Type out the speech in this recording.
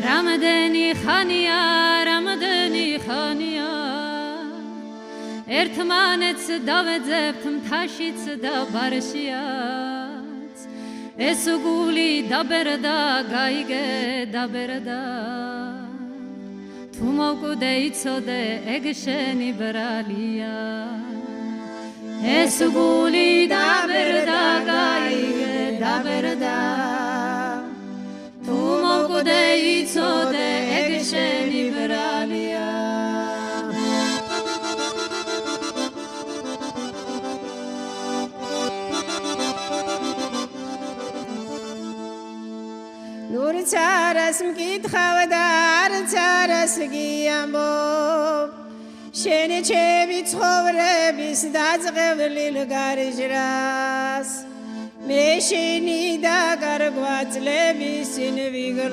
რამდენი ხანია ერთმანეთს დავეძებთ მთაშიც და ბარშიაც ეს გული დაბერდა გაიგე დაბერდა თუ მოკვდე იცოდე ეგ შენი ბრალია ეს გული დაბერდა გაიგე დაბერდა თუ მოკვდე იცოდე ეგ შენი ბრალია ნურც არას მკითხავ და არც არას გიამბობ შენი ჩემი ცხოვრების დაწყევლილ გარიჟრას მე შენი და გარკვაწლების წინ ვიგლო